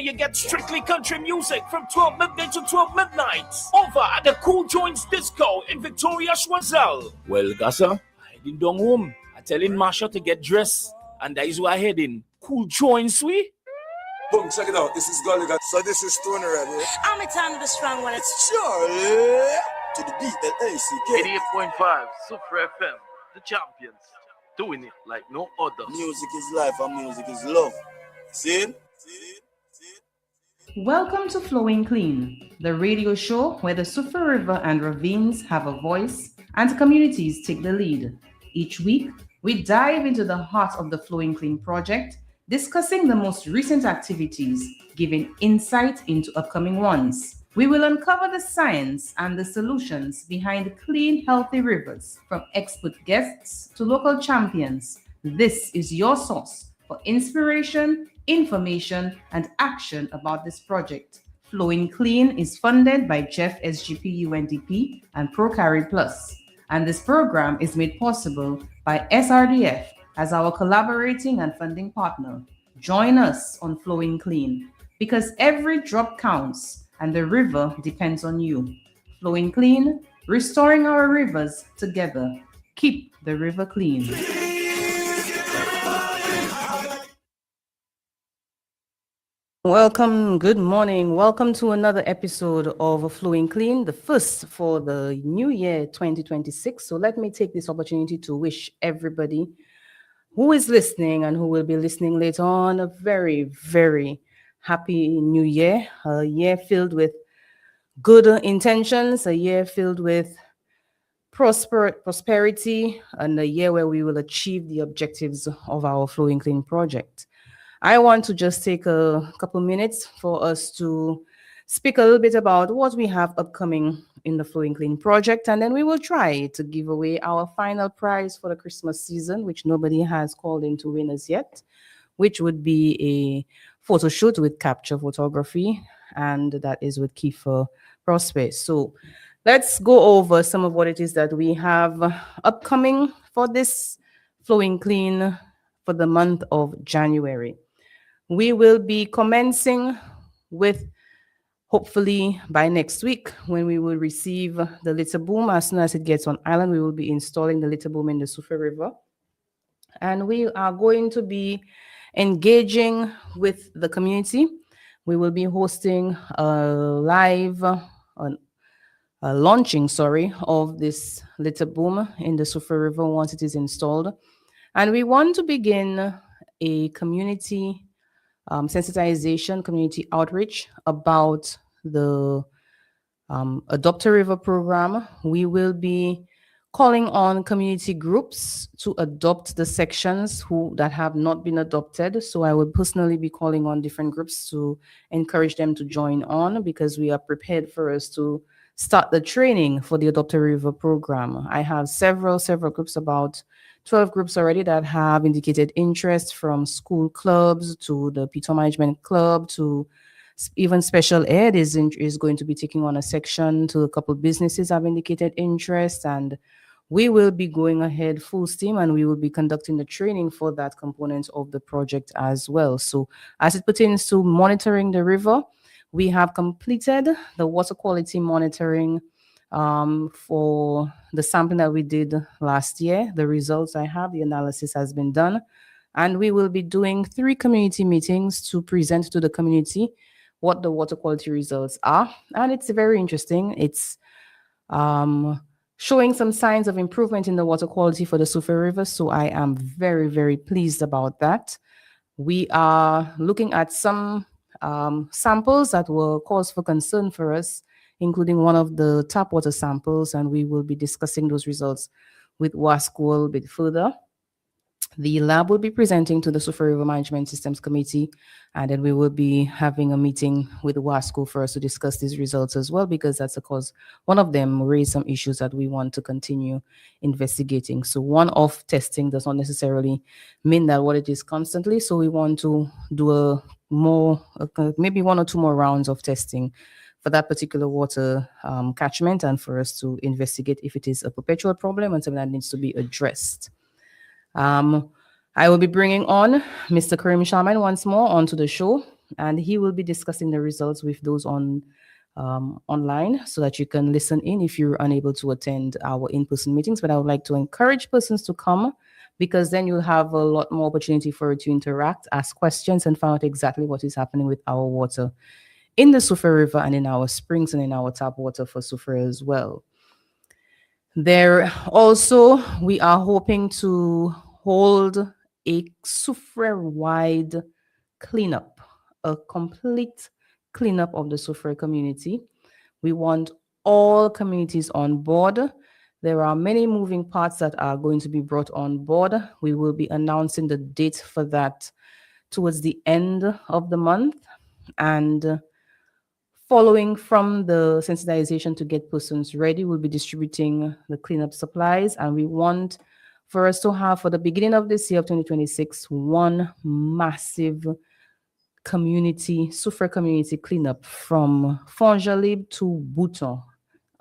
you get strictly country music from 12 midnight to 12 midnight. Over at the Cool Joints Disco in Victoria, Schwazel. Well, Gassa, I heading down home. I'm telling Marsha to get dressed. And that is where I heading. Cool Joints, we? Boom, check it out. This is Gulligan. So this is Stoner Rebel. I'm a time of the strong one. It's Charlie. To the beat, L-A-C-K. 88.5, Super FM. The champions. Doing it like no other. Music is life and music is love. See? Welcome to Flowing Clean, the radio show where the Sufa River and ravines have a voice and communities take the lead. Each week, we dive into the heart of the Flowing Clean project, discussing the most recent activities, giving insight into upcoming ones. We will uncover the science and the solutions behind clean, healthy rivers, from expert guests to local champions. This is your source for inspiration, information, and action about this project. Flowing Clean is funded by Jeff SGP UNDP and ProCarry Plus, and this program is made possible by SRDF as our collaborating and funding partner. Join us on Flowing Clean, because every drop counts and the river depends on you. Flowing Clean, restoring our rivers together. Keep the river clean. Welcome, good morning. Welcome to another episode of Flowing Clean, the first for the new year 2026. So let me take this opportunity to wish everybody who is listening and who will be listening later on a very, very happy new year, a year filled with good intentions, a year filled with prosperity, and a year where we will achieve the objectives of our Flowing Clean project. I want to just take a couple minutes for us to speak a little bit about what we have upcoming in the Flowing Clean project, and then we will try to give away our final prize for the Christmas season, which nobody has called in to win as yet, which would be a photo shoot with capture photography, and that is with Kiefer Prosper. So let's go over some of what it is that we have upcoming for this Flowing Clean for the month of January. We will be commencing with, hopefully by next week, when we will receive the litter boom. As soon as it gets on island, we will be installing the litter boom in the Sufa River. And we are going to be engaging with the community. We will be hosting a live launching of this litter boom in the Sufa River once it is installed. And we want to begin a community sensitization, community outreach about the Adopt a River program. We will be calling on community groups to adopt the sections that have not been adopted. So I will personally be calling on different groups to encourage them to join on, because we are prepared for us to start the training for the Adopt a River program. I have several groups, about 12 groups already, that have indicated interest, from school clubs to the Peter Management Club to even Special Ed is going to be taking on a section, to a couple of businesses have indicated interest, and we will be going ahead full steam, and we will be conducting the training for that component of the project as well. So as it pertains to monitoring the river, we have completed the water quality monitoring for the sampling that we did last year. The results I have, the analysis has been done, and we will be doing 3 community meetings to present to the community what the water quality results are. And it's very interesting. It's showing some signs of improvement in the water quality for the Sufa River. So I am very, very pleased about that. We are looking at some samples that were cause for concern for us, including one of the tap water samples, and we will be discussing those results with WASCO a little bit further. The lab will be presenting to the Sufa River Management Systems Committee, and then we will be having a meeting with WASCO for us to discuss these results as well, because that's because one of them raised some issues that we want to continue investigating. So one-off testing does not necessarily mean that what it is constantly. So we want to do maybe 1 or 2 more rounds of testing for that particular water catchment, and for us to investigate if it is a perpetual problem and something that needs to be addressed. I will be bringing on Mr. Karim Sharman once more onto the show. and he will be discussing the results with those on online so that you can listen in if you're unable to attend our in-person meetings. But I would like to encourage persons to come because then you'll have a lot more opportunity for you to interact, ask questions, and find out exactly what is happening with our water in the Soufriere River and in our springs and in our tap water for Soufriere as well. There also, we are hoping to hold a Soufriere-wide cleanup, a complete cleanup of the Soufriere community. We want all communities on board. There are many moving parts that are going to be brought on board. We will be announcing the date for that towards the end of the month. And following from the sensitization to get persons ready, we'll be distributing the cleanup supplies. And we want for us to have, for the beginning of this year of 2026, one massive community, Soufriere community cleanup from Fonjalib to Bouton,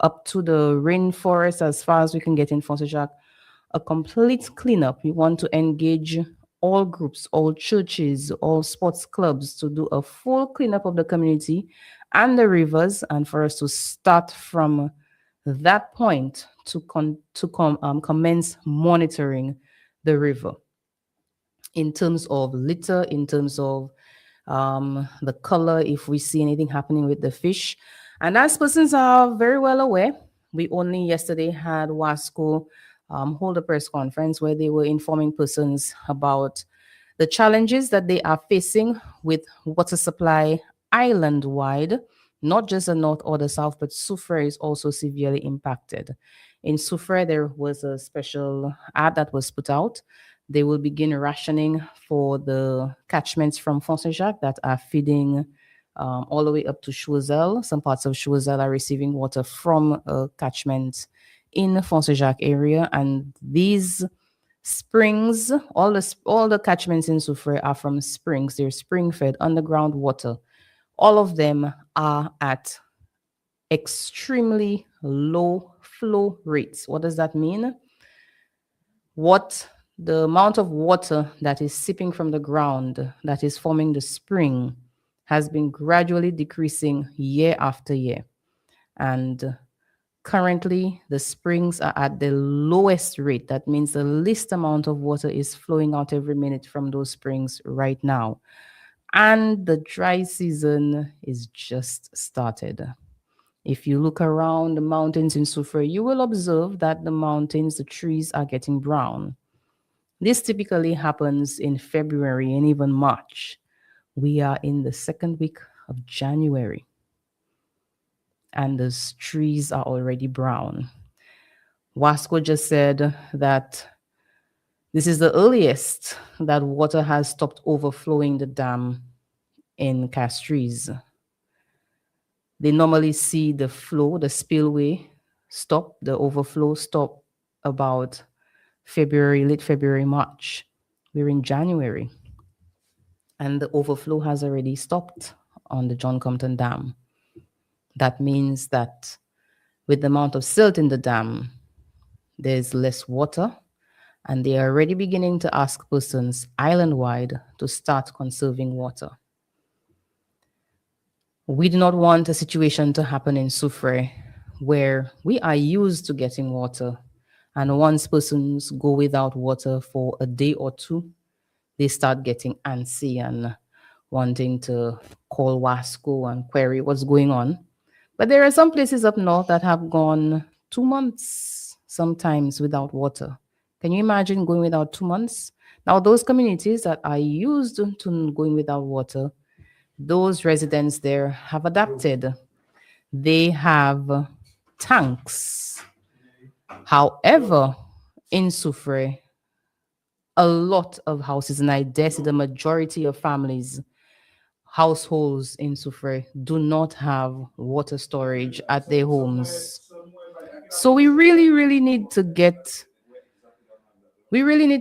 up to the rainforest as far as we can get in Fonsajac. A complete cleanup. We want to engage all groups, all churches, all sports clubs to do a full cleanup of the community and the rivers, and for us to start from that point to commence monitoring the river in terms of litter, in terms of the color, if we see anything happening with the fish. And as persons are very well aware, we only yesterday had WASCO hold a press conference where they were informing persons about the challenges that they are facing with water supply island-wide, not just the north or the south, but Soufriere is also severely impacted. In Soufriere, there was a special ad that was put out. They will begin rationing for the catchments from Fonsajac that are feeding all the way up to Choiseul. Some parts of Choiseul are receiving water from a catchment in the Fonsajac area, and these springs, all the catchments in Soufriere are from springs. They're spring-fed underground water. All of them are at extremely low flow rates. What does that mean? The amount of water that is seeping from the ground that is forming the spring has been gradually decreasing year after year. And currently, the springs are at the lowest rate. That means the least amount of water is flowing out every minute from those springs right now. And the dry season is just started. If you look around the mountains in Soufriere, you will observe that the mountains, the trees are getting brown. This typically happens in February and even March. We are in the second week of January, and the trees are already brown. WASCO just said that this is the earliest that water has stopped overflowing the dam in Castries. They normally see the flow, the spillway stop, the overflow stop about February, late February, March. We're in January, and the overflow has already stopped on the John Compton Dam. That means that with the amount of silt in the dam, there's less water, and they are already beginning to ask persons island-wide to start conserving water. We do not want a situation to happen in Soufriere where we are used to getting water, and once persons go without water for a day or two, they start getting antsy and wanting to call WASCO and query what's going on. But there are some places up north that have gone 2 months sometimes without water. Can you imagine going without 2 months? Now, those communities that are used to going without water, those residents there have adapted. They have tanks. However, in Soufriere, a lot of houses, and I dare say the majority of families, households in Soufriere do not have water storage at their homes. So we really need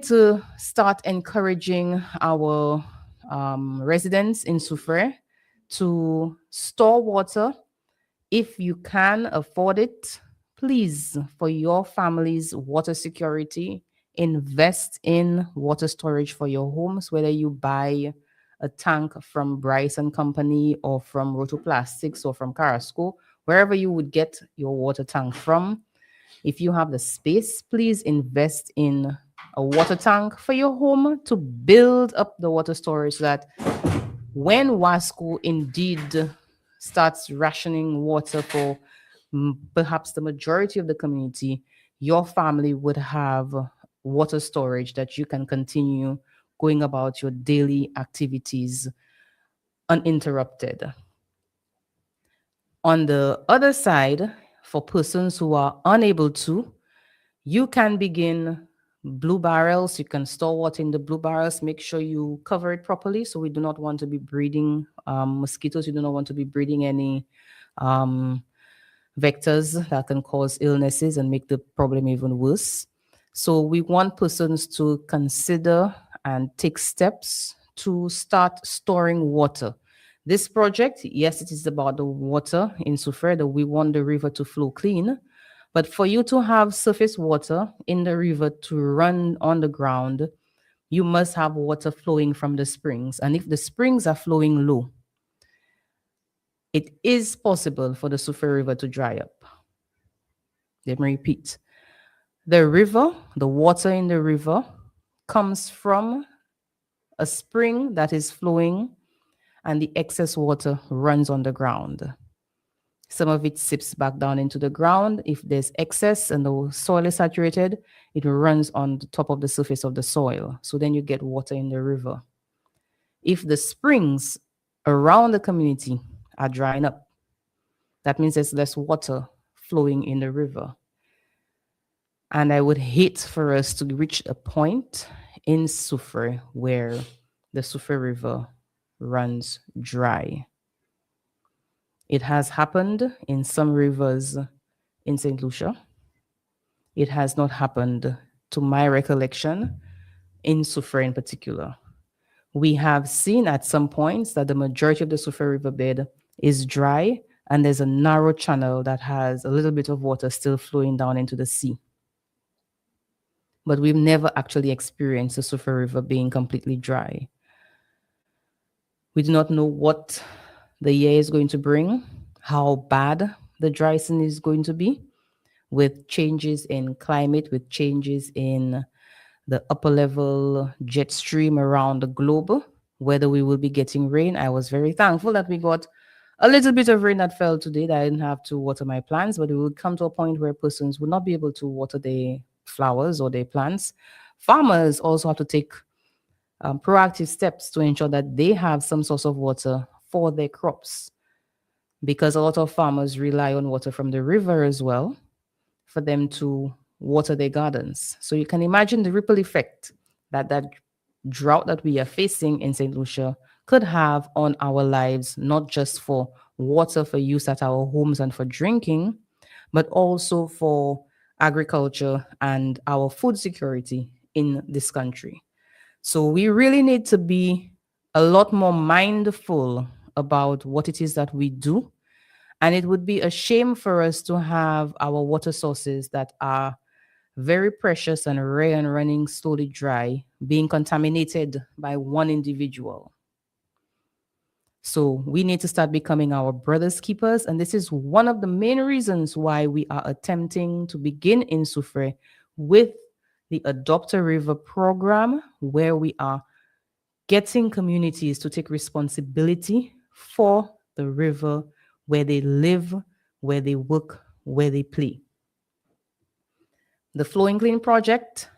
to start encouraging our residents in Soufriere to store water. If you can afford it, please, for your family's water security, invest in water storage for your homes, whether you buy a tank from Bryce and Company or from Rotoplastics or from Carrasco, wherever you would get your water tank from. If you have the space, please invest in a water tank for your home to build up the water storage so that when Wasco indeed starts rationing water for perhaps the majority of the community, your family would have water storage that you can continue going about your daily activities uninterrupted. On the other side, for persons who are unable to, you can begin blue barrels. You can store water in the blue barrels. Make sure you cover it properly. So we do not want to be breeding mosquitoes. You do not want to be breeding any vectors that can cause illnesses and make the problem even worse. So we want persons to consider and take steps to start storing water. This project, yes, it is about the water in Soufrière, that we want the river to flow clean. But for you to have surface water in the river to run on the ground, you must have water flowing from the springs. And if the springs are flowing low, it is possible for the Soufrière River to dry up. Let me repeat. The river, the water in the river, comes from a spring that is flowing, and the excess water runs on the ground. Some of it sips back down into the ground. If there's excess and the soil is saturated, it runs on the top of the surface of the soil. So then you get water in the river. If the springs around the community are drying up, that means there's less water flowing in the river. And I would hate for us to reach a point in Soufrière where the Soufrière River runs dry. It has happened in some rivers in St. Lucia. It has not happened, to my recollection, in Soufrière in particular. We have seen at some points that the majority of the Soufrière riverbed is dry, and there's a narrow channel that has a little bit of water still flowing down into the sea. But we've never actually experienced the Soufrière River being completely dry. We do not know what the year is going to bring, how bad the dry season is going to be, with changes in climate, with changes in the upper level jet stream around the globe, whether we will be getting rain. I was very thankful that we got a little bit of rain that fell today, that I didn't have to water my plants, but it would come to a point where persons would not be able to water their flowers or their plants. Farmers also have to take proactive steps to ensure that they have some source of water for their crops, because a lot of farmers rely on water from the river as well for them to water their gardens. So you can imagine the ripple effect that drought that we are facing in St. Lucia could have on our lives, not just for water for use at our homes and for drinking, but also for agriculture and our food security in this country. So we really need to be a lot more mindful about what it is that we do. And it would be a shame for us to have our water sources that are very precious and rare and running slowly dry, being contaminated by one individual. So we need to start becoming our brother's keepers. And this is one of the main reasons why we are attempting to begin in Soufrière with the Adopt a River program, where we are getting communities to take responsibility for the river where they live, where they work, where they play. The Flowing Clean project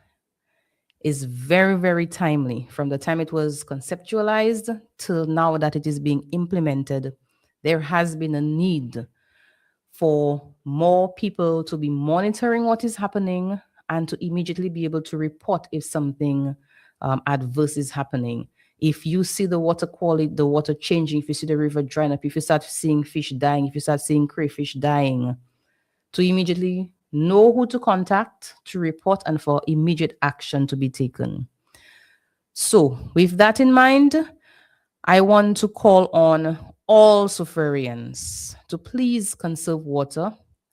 is very, very timely. From the time it was conceptualized till now that it is being implemented, there has been a need for more people to be monitoring what is happening and to immediately be able to report if something adverse is happening. If you see the water quality, the water changing, if you see the river drying up, if you start seeing fish dying, if you start seeing crayfish dying, to immediately know who to contact to report and for immediate action to be taken. So with that in mind, I want to call on all Soufriérians to please conserve water.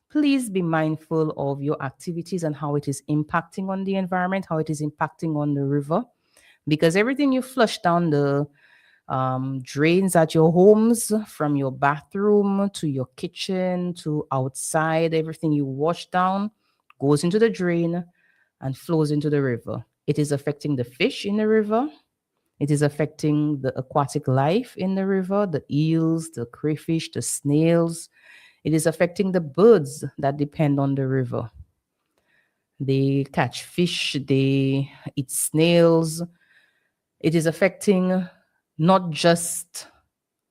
Please be mindful of your activities and how it is impacting on the environment, how it is impacting on the river, because everything you flush down the drains at your homes, from your bathroom to your kitchen to outside. Everything you wash down goes into the drain and flows into the river. It is affecting the fish in the river. It is affecting the aquatic life in the river, the eels, the crayfish, the snails. It is affecting the birds that depend on the river. They catch fish, they eat snails. It is affecting not just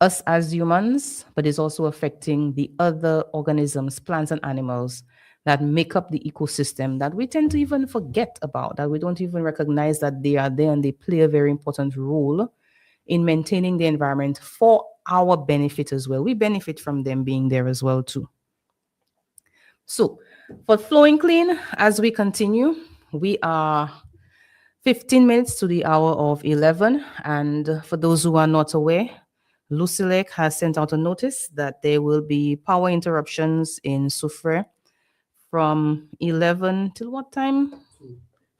us as humans, but it's also affecting the other organisms, plants, and animals that make up the ecosystem that we tend to even forget about, that we don't even recognize that they are there and they play a very important role in maintaining the environment for our benefit as well. We benefit from them being there as well, too. So, for Flowing Clean, as we continue, we are 15 minutes to the hour of 11. And for those who are not aware, Lucilec has sent out a notice that there will be power interruptions in Soufrière from 11 till what time?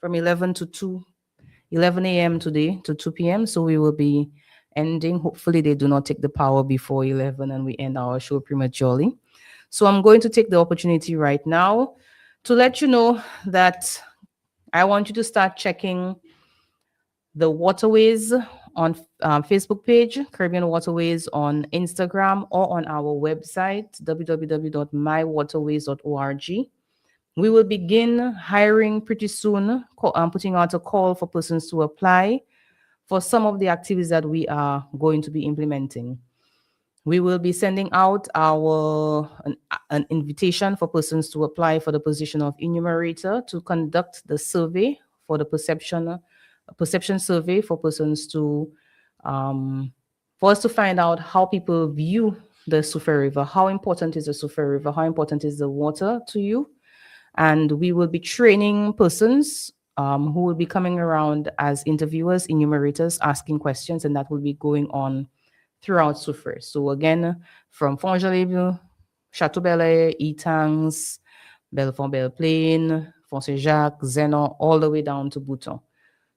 From 11 to 2, 11 a.m. today to 2 p.m. So we will be ending. Hopefully they do not take the power before 11 and we end our show prematurely. So I'm going to take the opportunity right now to let you know that I want you to start checking the Waterways on Facebook page, Caribbean Waterways on Instagram, or on our website, www.mywaterways.org. We will begin hiring pretty soon, putting out a call for persons to apply for some of the activities that we are going to be implementing. We will be sending out an invitation for persons to apply for the position of enumerator to conduct the survey for the perception survey for persons to for us to find out how people view the Soufrière River. How important is the Soufrière River? How important is the water to you? And we will be training persons who will be coming around as interviewers, enumerators, asking questions, and that will be going on throughout Soufrière. So again, from Fongeleville, Chateau Belair, Etangs, Belfort Belle Plaine, Fonce-Jacques, Zenon, all the way down to Bouton.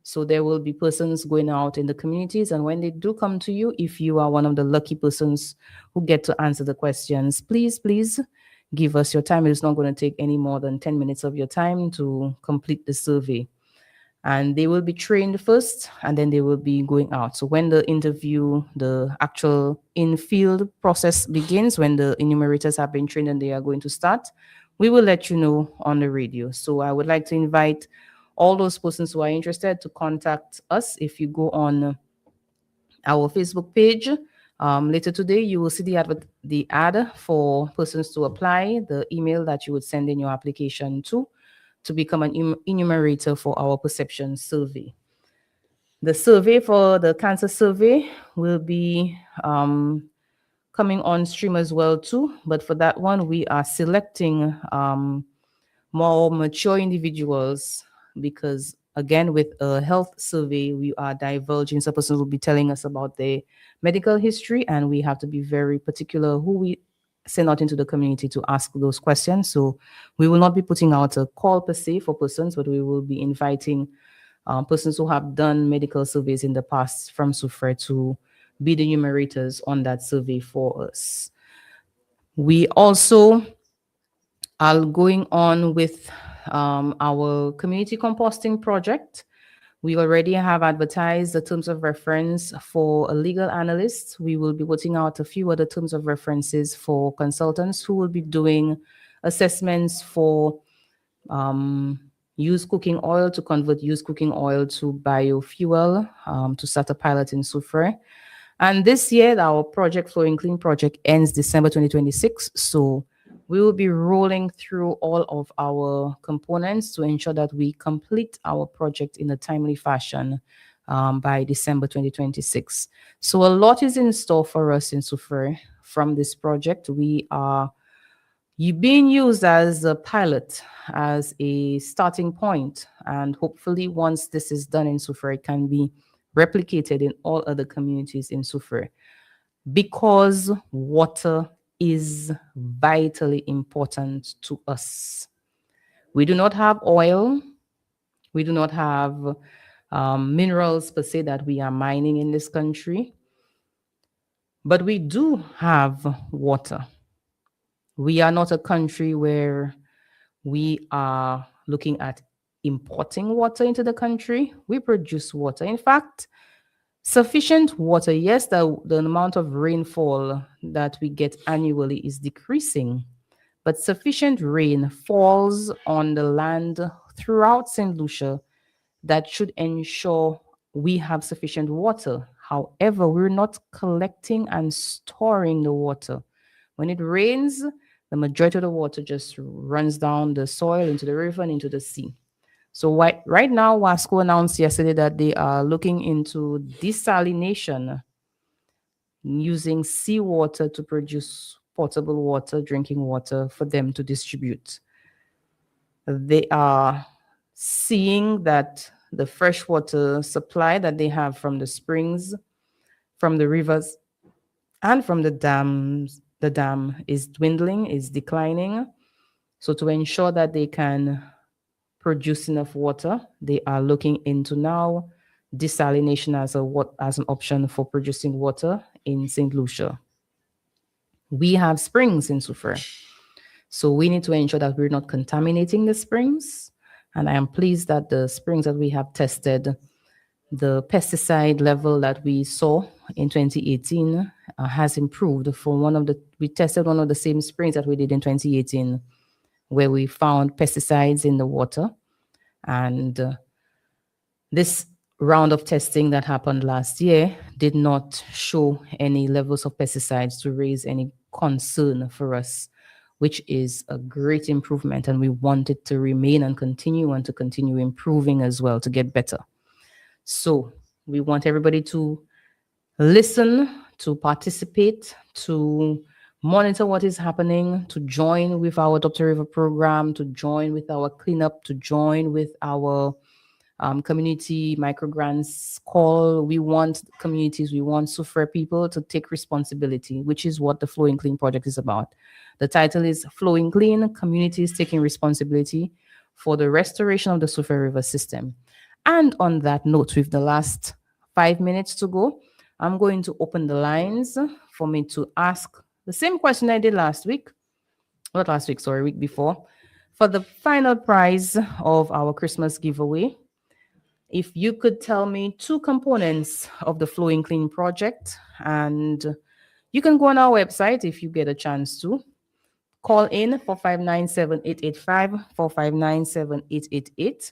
So there will be persons going out in the communities, and when they do come to you, if you are one of the lucky persons who get to answer the questions, please give us your time. It's not going to take any more than 10 minutes of your time to complete the survey. And they will be trained first, and then they will be going out. So when the interview, the actual in-field process begins, when the enumerators have been trained and they are going to start, we will let you know on the radio. So I would like to invite all those persons who are interested to contact us. If you go on our Facebook page, later today, you will see the ad for persons to apply, the email that you would send in your application to become an enumerator for our perception survey. The survey for the cancer survey will be coming on stream as well too, but for that one, we are selecting more mature individuals because, again, with a health survey, we are divulging. Some persons will be telling us about their medical history, and we have to be very particular who we send out into the community to ask those questions. So we will not be putting out a call per se for persons, but we will be inviting persons who have done medical surveys in the past from Soufrière to be the enumerators on that survey for us. We also are going on with our community composting project. We already have advertised the terms of reference for a legal analyst. We will be putting out a few other terms of references for consultants who will be doing assessments for used cooking oil, to convert used cooking oil to biofuel, to start a pilot in Soufrière. And this year, our project, Flowing Clean project, ends December 2026. So we will be rolling through all of our components to ensure that we complete our project in a timely fashion by December 2026. So a lot is in store for us in Soufrière from this project. We are being used as a pilot, as a starting point, and hopefully once this is done in Soufrière, it can be replicated in all other communities in Soufrière, because water is vitally important to us. We do not have oil. We do not have minerals per se that we are mining in this country. But we do have water. We are not a country where we are looking at importing water into the country. We produce water. In fact, sufficient water, yes, the amount of rainfall that we get annually is decreasing, but sufficient rain falls on the land throughout St. Lucia that should ensure we have sufficient water. However, we're not collecting and storing the water. When it rains, the majority of the water just runs down the soil into the river and into the sea. So right now, Wasco announced yesterday that they are looking into desalination using seawater to produce potable water, drinking water for them to distribute. They are seeing that the freshwater supply that they have from the springs, from the rivers, and from the dam is dwindling, is declining. So to ensure that they can produce enough water, they are looking into now desalination as an option for producing water in St. Lucia. We have springs in Soufriere, so we need to ensure that we're not contaminating the springs. And I am pleased that the springs that we have tested, the pesticide level that we saw in 2018 has improved. We tested one of the same springs that we did in 2018, where we found pesticides in the water. And this round of testing that happened last year did not show any levels of pesticides to raise any concern for us, which is a great improvement. And we want it to remain and to continue improving as well, to get better. So we want everybody to listen, to participate, to monitor what is happening, to join with our Dr. River program, to join with our cleanup, to join with our community microgrants call. We want communities, we want Soufriere people to take responsibility, which is what the Flowing Clean project is about. The title is Flowing Clean, Communities Taking Responsibility for the Restoration of the Soufriere River System. And on that note, with the last 5 minutes to go, I'm going to open the lines for me to ask the same question I did week before, for the final prize of our Christmas giveaway. If you could tell me 2 components of the Flowing Clean project, and you can go on our website if you get a chance to. Call in 459-7885, 459-7888.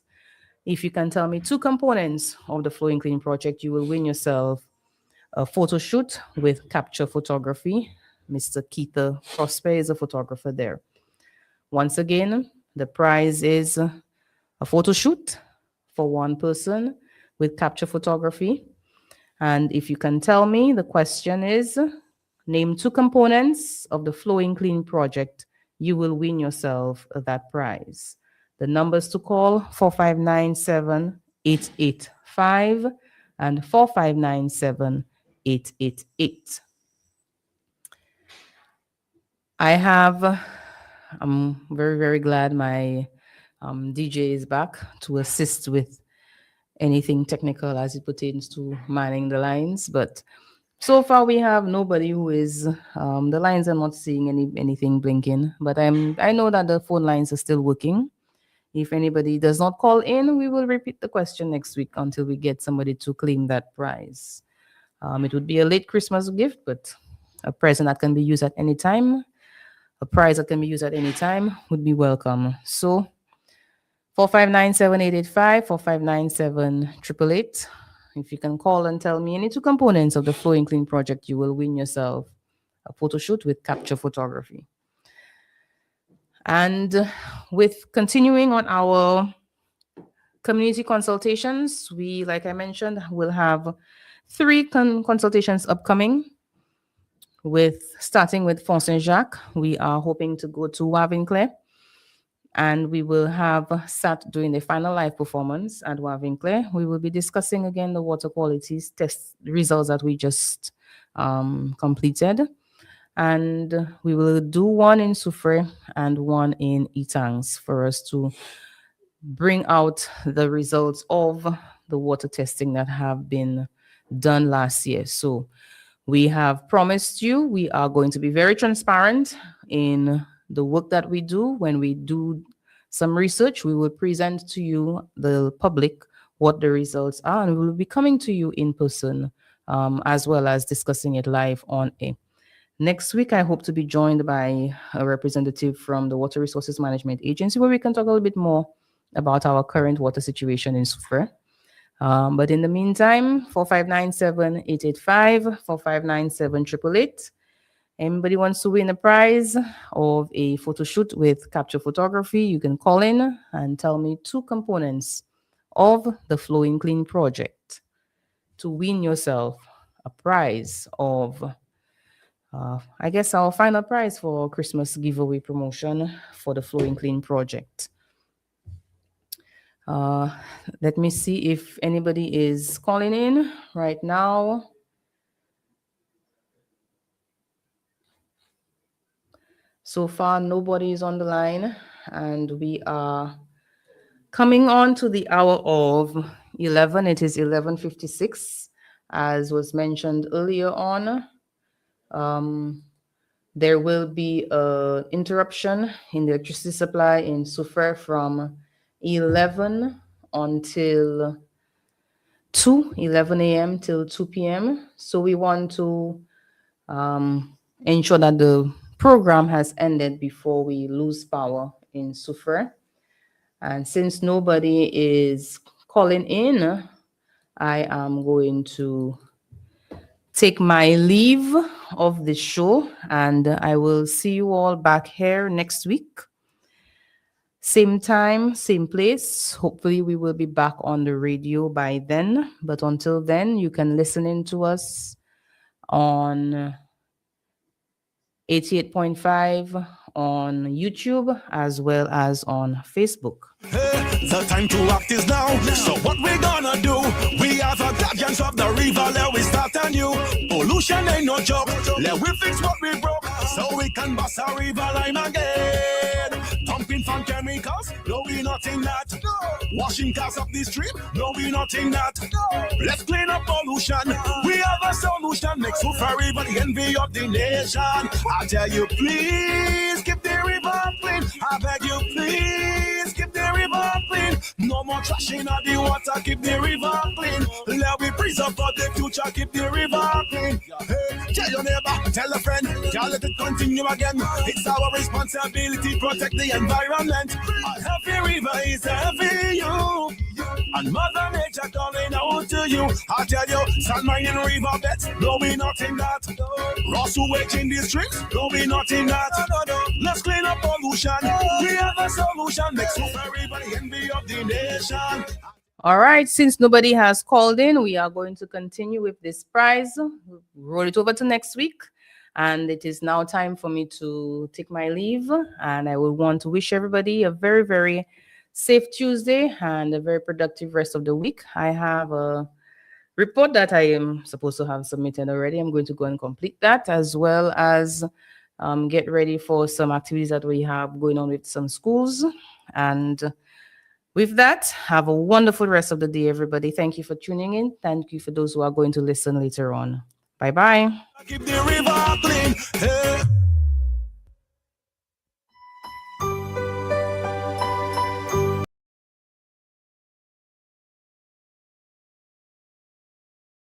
If you can tell me 2 components of the Flowing Clean project, you will win yourself a photo shoot with capture photography. Mr. Keita Prosper is a photographer there. Once again, the prize is a photo shoot for 1 person with capture photography. And if you can tell me, the question is, name 2 components of the Flowing Clean project, you will win yourself that prize. The numbers to call, 459-7885 and 459-7888. I'm very, very glad my DJ is back to assist with anything technical as it pertains to manning the lines. But so far we have nobody who is, the lines are not seeing anything blinking, but I know that the phone lines are still working. If anybody does not call in, we will repeat the question next week until we get somebody to claim that prize. It would be a late Christmas gift, but a present that can be used at any time, a prize that can be used at any time would be welcome. So 459-7885, 459-7888. If you can call and tell me any 2 components of the Flowing Clean project, you will win yourself a photo shoot with capture photography. And with continuing on our community consultations, we, like I mentioned, will have 3 consultations upcoming. Starting with Font Saint-Jacques, we are hoping to go to Wavinclair, and we will have SAT doing the final live performance at Wavinclair. We will be discussing again the water quality test results that we just completed. And we will do one in Soufriere and one in Etangs for us to bring out the results of the water testing that have been done last year. So We have promised you we are going to be very transparent in the work that we do. When we do some research, we will present to you, the public, what the results are, and we will be coming to you in person, as well as discussing it live on air. Next week, I hope to be joined by a representative from the Water Resources Management Agency, where we can talk a little bit more about our current water situation in Soufrière. But in the meantime, 4597-885, 4597-888. Anybody wants to win a prize of a photo shoot with capture photography, you can call in and tell me 2 components of the Flowing Clean project to win yourself a prize of, I guess, our final prize for Christmas giveaway promotion for the Flowing Clean project. Let me see if anybody is calling in right now. So far, nobody is on the line, and we are coming on to the hour of 11. It is 11:56, as was mentioned earlier on. There will be an interruption in the electricity supply in Soufrière from 11 until 11 a.m. till 2 p.m. So we want to ensure that the program has ended before we lose power in Soufrière. And since nobody is calling in, I am going to take my leave of the show, and I will see you all back here next week. Same time, same place. Hopefully, we will be back on the radio by then. But until then, you can listen in to us on 88.5 on YouTube as well as on Facebook. Hey, the time to act is now. So what we gonna do? We are the guardians of the river. Let we start anew. Pollution ain't no joke. Let we fix what we broke, so we can bust a river line again. Pumping from chemicals, no we not in that. Washing cars up the stream, no we not in that. Let's clean up pollution. We have a solution. Make Soufrière River the envy of the nation. I tell you, please keep the river clean. I beg you, please keep the river clean. No more trash in the water. Keep the river clean. Let we preserve for the future. Keep the river clean. Hey, tell your neighbor, tell a friend. Can't let it continue again. It's our responsibility to protect the environment. A healthy river is a healthy you. And Mother Nature calling out to you. I tell you, San Martin river beds, no we not in that. Ross who wage in these streams, no we not in that. Let's clean up pollution. We have a solution. Make Soufrière River the envy of the nation. All right, since nobody has called in, we are going to continue with this prize. We'll roll it over to next week. And it is now time for me to take my leave. And I will want to wish everybody a very, very safe Tuesday and a very productive rest of the week. I have a report that I am supposed to have submitted already. I'm going to go and complete that, as well as get ready for some activities that we have going on with some schools. And with that, have a wonderful rest of the day, everybody. Thank you for tuning in. Thank you for those who are going to listen later on. Bye-bye. Keep the river clean. Hey.